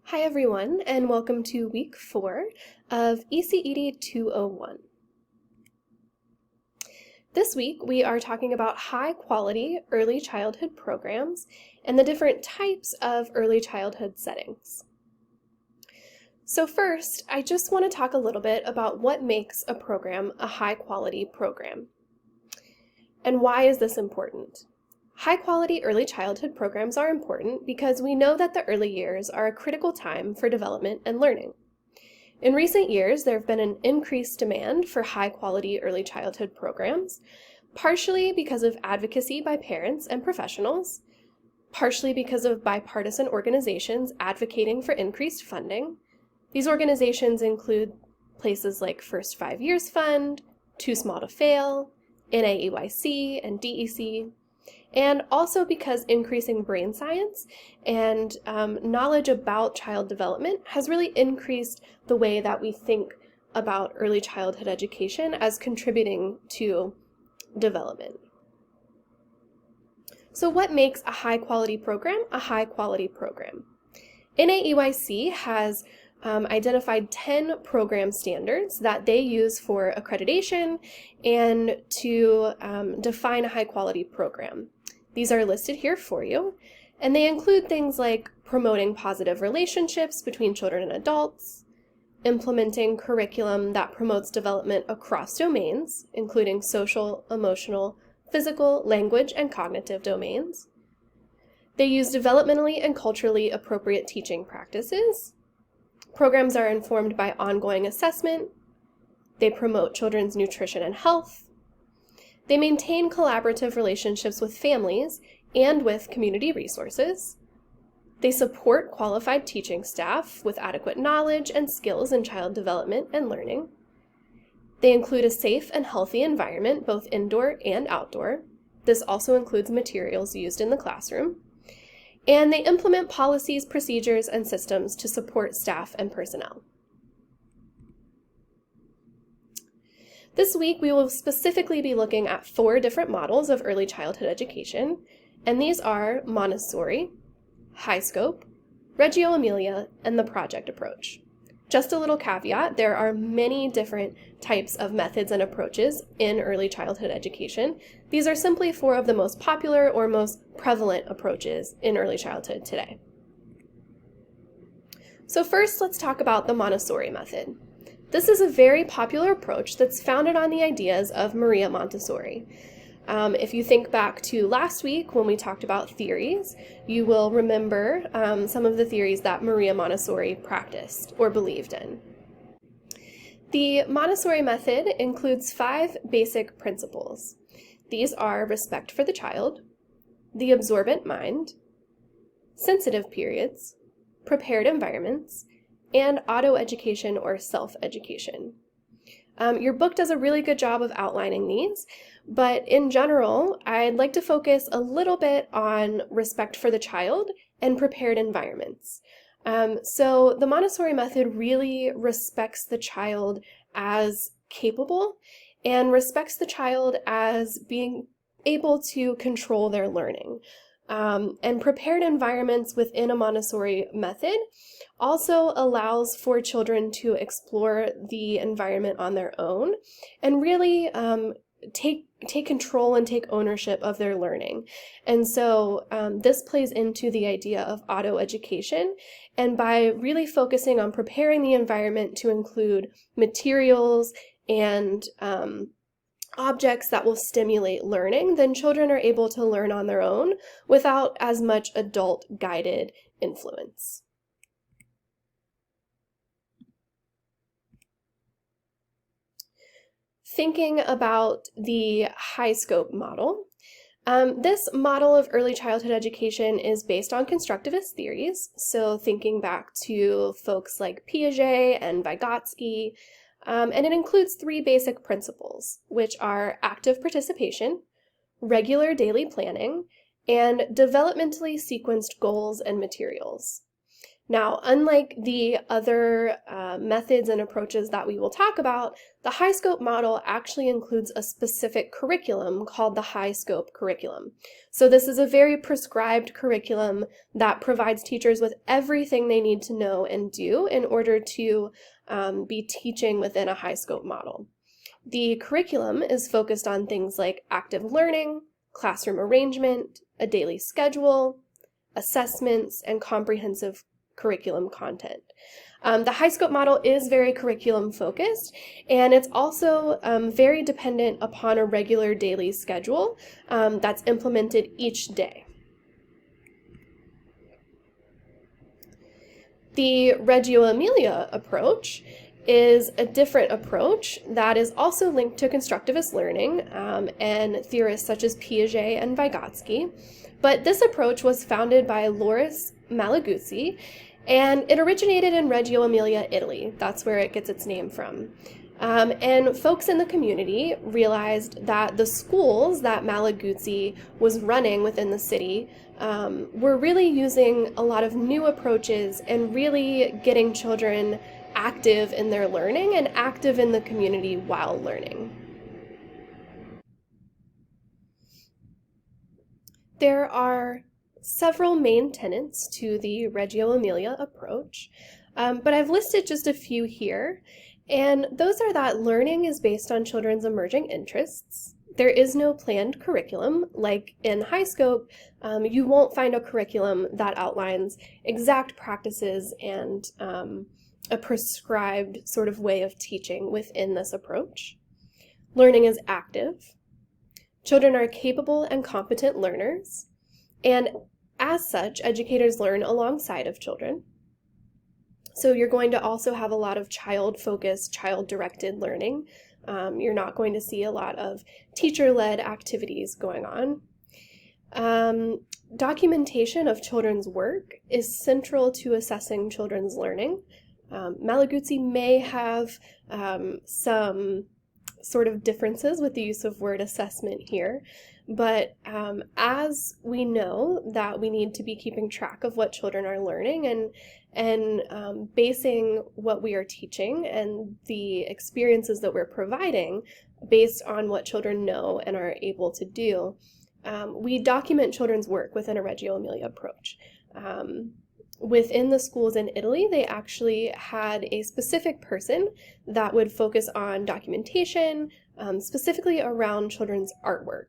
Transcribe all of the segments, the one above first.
Hi everyone, and welcome to week 4 of ECED 201. This week we are talking about high-quality early childhood programs and the different types of early childhood settings. So first, I just want to talk a little bit about what makes a program a high-quality program. And why is this important? High-quality early childhood programs are important because we know that the early years are a critical time for development and learning. In recent years, there have been an increased demand for high-quality early childhood programs, partially because of advocacy by parents and professionals, partially because of bipartisan organizations advocating for increased funding. These organizations include places like First 5 Years Fund, Too Small to Fail, NAEYC, and DEC, and also because increasing brain science and knowledge about child development has really increased the way that we think about early childhood education as contributing to development. So what makes a high-quality program a high-quality program? NAEYC has identified 10 program standards that they use for accreditation and to define a high-quality program. These are listed here for you, and they include things like promoting positive relationships between children and adults, implementing curriculum that promotes development across domains, including social, emotional, physical, language, and cognitive domains. They use developmentally and culturally appropriate teaching practices. Programs are informed by ongoing assessment. They promote children's nutrition and health. They maintain collaborative relationships with families and with community resources. They support qualified teaching staff with adequate knowledge and skills in child development and learning. They include a safe and healthy environment, both indoor and outdoor. This also includes materials used in the classroom. And they implement policies, procedures, and systems to support staff and personnel. This week, we will specifically be looking at 4 different models of early childhood education, and these are Montessori, High Scope, Reggio Emilia, and the project approach. Just a little caveat, there are many different types of methods and approaches in early childhood education. These are simply 4 of the most popular or most prevalent approaches in early childhood today. So first, let's talk about the Montessori method. This is a very popular approach that's founded on the ideas of Maria Montessori. If you think back to last week when we talked about theories, you will remember some of the theories that Maria Montessori practiced or believed in. The Montessori method includes 5 basic principles. These are respect for the child, the absorbent mind, sensitive periods, prepared environments, and auto-education or self-education. Your book does a really good job of outlining these, but in general, I'd like to focus a little bit on respect for the child and prepared environments. So the Montessori method really respects the child as capable and respects the child as being able to control their learning. And prepared environments within a Montessori method also allows for children to explore the environment on their own and really take control and take ownership of their learning. And so this plays into the idea of auto-education, and by really focusing on preparing the environment to include materials and objects that will stimulate learning, then children are able to learn on their own without as much adult-guided influence. Thinking about the high scope model, this model of early childhood education is based on constructivist theories, so thinking back to folks like Piaget and Vygotsky, and it includes 3 basic principles, which are active participation, regular daily planning, and developmentally sequenced goals and materials. Now, unlike the other methods and approaches that we will talk about, the high scope model actually includes a specific curriculum called the high scope curriculum. So this is a very prescribed curriculum that provides teachers with everything they need to know and do in order to be teaching within a high scope model. The curriculum is focused on things like active learning, classroom arrangement, a daily schedule, assessments, and comprehensive curriculum content. The high scope model is very curriculum focused, and it's also very dependent upon a regular daily schedule that's implemented each day. The Reggio Emilia approach is a different approach that is also linked to constructivist learning and theorists such as Piaget and Vygotsky. But this approach was founded by Loris Malaguzzi, and it originated in Reggio Emilia, Italy. That's where it gets its name from. And folks in the community realized that the schools that Malaguzzi was running within the city were really using a lot of new approaches and really getting children active in their learning and active in the community while learning. There are several main tenets to the Reggio Emilia approach, but I've listed just a few here, and those are that learning is based on children's emerging interests. There is no planned curriculum. Like in high scope, you won't find a curriculum that outlines exact practices and a prescribed sort of way of teaching within this approach. Learning is active. Children are capable and competent learners, and as such, educators learn alongside of children. So you're going to also have a lot of child-focused, child-directed learning. You're not going to see a lot of teacher-led activities going on. Documentation of children's work is central to assessing children's learning. Malaguzzi may have some sort of differences with the use of word assessment here, but as we know that we need to be keeping track of what children are learning and basing what we are teaching and the experiences that we're providing based on what children know and are able to do, we document children's work within a Reggio Emilia approach. Within the schools in Italy, they actually had a specific person that would focus on documentation, specifically around children's artwork.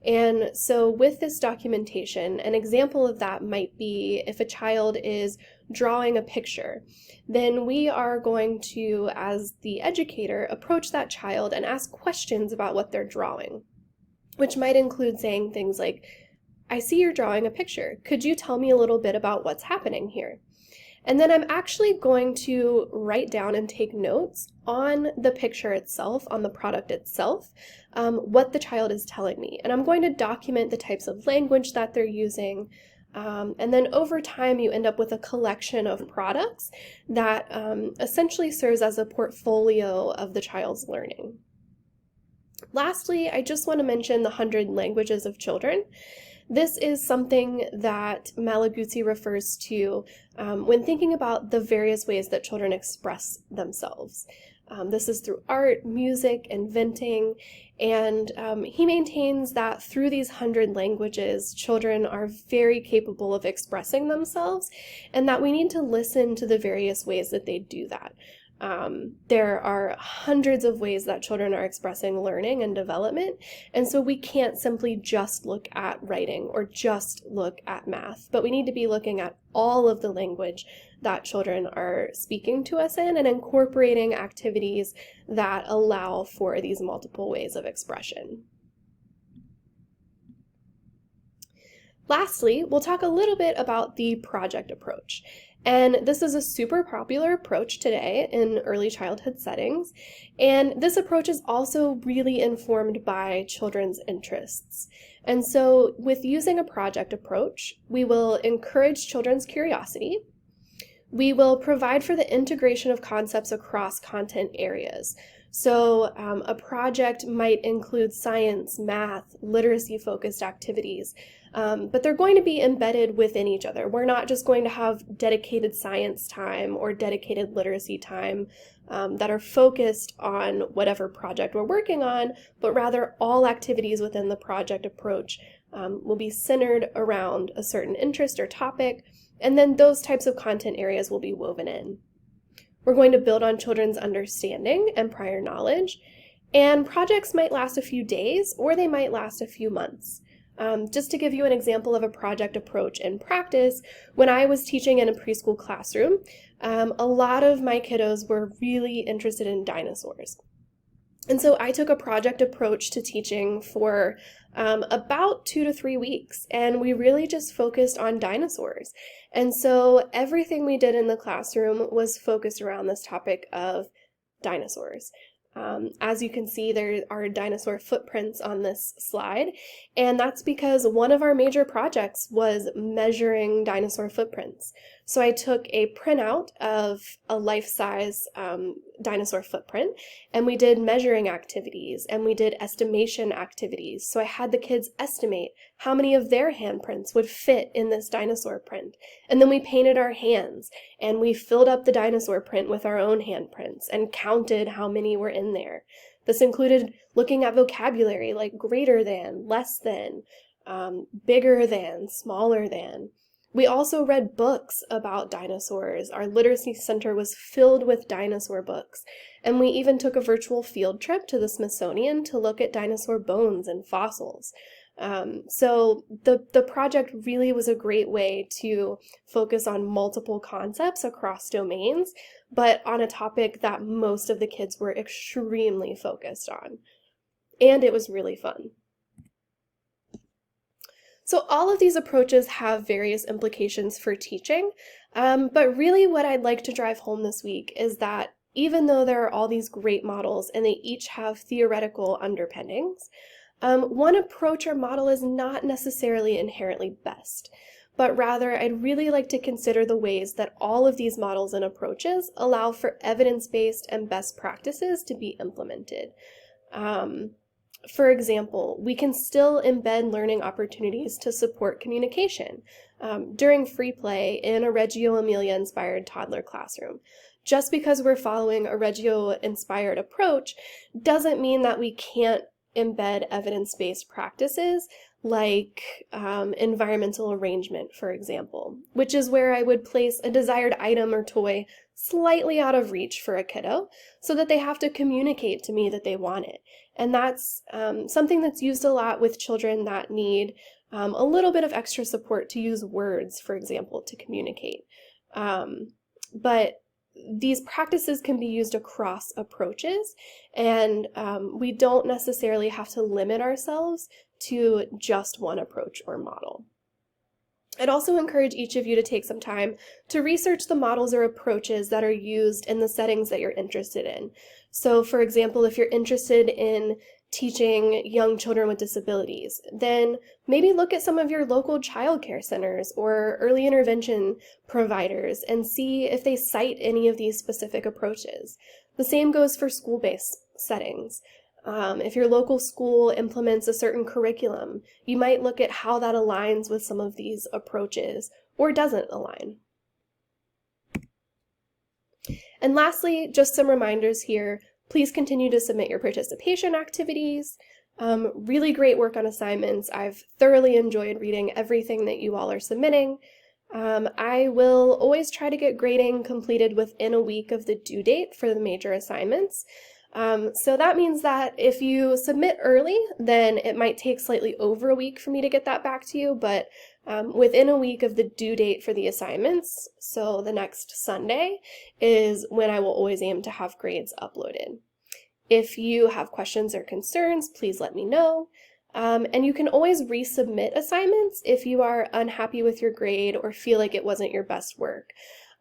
And so with this documentation, an example of that might be if a child is drawing a picture, then we are going to, as the educator, approach that child and ask questions about what they're drawing, which might include saying things like, I see you're drawing a picture. Could you tell me a little bit about what's happening here? And then I'm actually going to write down and take notes on the picture itself, on the product itself, what the child is telling me. And I'm going to document the types of language that they're using. And then over time, you end up with a collection of products that essentially serves as a portfolio of the child's learning. Lastly, I just want to mention the 100 languages of children. This is something that Malaguzzi refers to when thinking about the various ways that children express themselves. This is through art, music, inventing, and he maintains that through these 100 languages, children are very capable of expressing themselves, and that we need to listen to the various ways that they do that. There are hundreds of ways that children are expressing learning and development, and so we can't simply just look at writing or just look at math, but we need to be looking at all of the language that children are speaking to us in and incorporating activities that allow for these multiple ways of expression. Lastly, we'll talk a little bit about the project approach. And this is a super popular approach today in early childhood settings. And this approach is also really informed by children's interests. And so with using a project approach, we will encourage children's curiosity. We will provide for the integration of concepts across content areas. So a project might include science, math, literacy-focused activities. but they're going to be embedded within each other. We're not just going to have dedicated science time or dedicated literacy time that are focused on whatever project we're working on, but rather all activities within the project approach will be centered around a certain interest or topic, and then those types of content areas will be woven in. We're going to build on children's understanding and prior knowledge, and projects might last a few days or they might last a few months. Just to give you an example of a project approach in practice, when I was teaching in a preschool classroom, a lot of my kiddos were really interested in dinosaurs. And so I took a project approach to teaching for about 2 to 3 weeks, and we really just focused on dinosaurs. And so everything we did in the classroom was focused around this topic of dinosaurs. As you can see, there are dinosaur footprints on this slide, and that's because one of our major projects was measuring dinosaur footprints. So I took a printout of a life-size dinosaur footprint, and we did measuring activities, and we did estimation activities. So I had the kids estimate how many of their handprints would fit in this dinosaur print. And then we painted our hands, and we filled up the dinosaur print with our own handprints and counted how many were in there. This included looking at vocabulary like greater than, less than, bigger than, smaller than. We also read books about dinosaurs. Our literacy center was filled with dinosaur books, and we even took a virtual field trip to the Smithsonian to look at dinosaur bones and fossils. So the project really was a great way to focus on multiple concepts across domains, but on a topic that most of the kids were extremely focused on. And it was really fun. So all of these approaches have various implications for teaching, but really what I'd like to drive home this week is that even though there are all these great models and they each have theoretical underpinnings, one approach or model is not necessarily inherently best, but rather I'd really like to consider the ways that all of these models and approaches allow for evidence-based and best practices to be implemented. For example, we can still embed learning opportunities to support communication during free play in a Reggio Emilia-inspired toddler classroom. Just because we're following a Reggio-inspired approach doesn't mean that we can't embed evidence-based practices like environmental arrangement, for example, which is where I would place a desired item or toy slightly out of reach for a kiddo so that they have to communicate to me that they want it. And that's something that's used a lot with children that need a little bit of extra support to use words, for example, to communicate. But these practices can be used across approaches, and we don't necessarily have to limit ourselves to just one approach or model. I'd also encourage each of you to take some time to research the models or approaches that are used in the settings that you're interested in. So, for example, if you're interested in teaching young children with disabilities, then maybe look at some of your local childcare centers or early intervention providers and see if they cite any of these specific approaches. The same goes for school-based settings. If your local school implements a certain curriculum, you might look at how that aligns with some of these approaches or doesn't align. And lastly, just some reminders here. Please continue to submit your participation activities. Really great work on assignments. I've thoroughly enjoyed reading everything that you all are submitting. I will always try to get grading completed within a week of the due date for the major assignments. So that means that if you submit early, then it might take slightly over a week for me to get that back to you, but within a week of the due date for the assignments, so the next Sunday, is when I will always aim to have grades uploaded. If you have questions or concerns, please let me know. And you can always resubmit assignments if you are unhappy with your grade or feel like it wasn't your best work.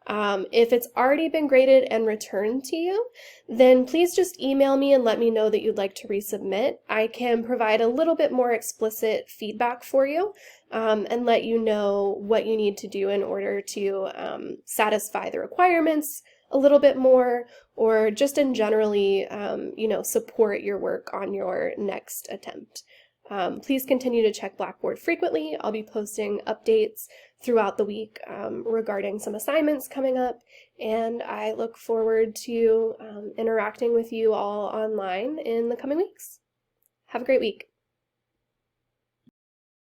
If it's already been graded and returned to you, then please just email me and let me know that you'd like to resubmit. I can provide a little bit more explicit feedback for you and let you know what you need to do in order to satisfy the requirements a little bit more, or just in generally, support your work on your next attempt. Please continue to check Blackboard frequently. I'll be posting updates throughout the week regarding some assignments coming up, and I look forward to interacting with you all online in the coming weeks. Have a great week.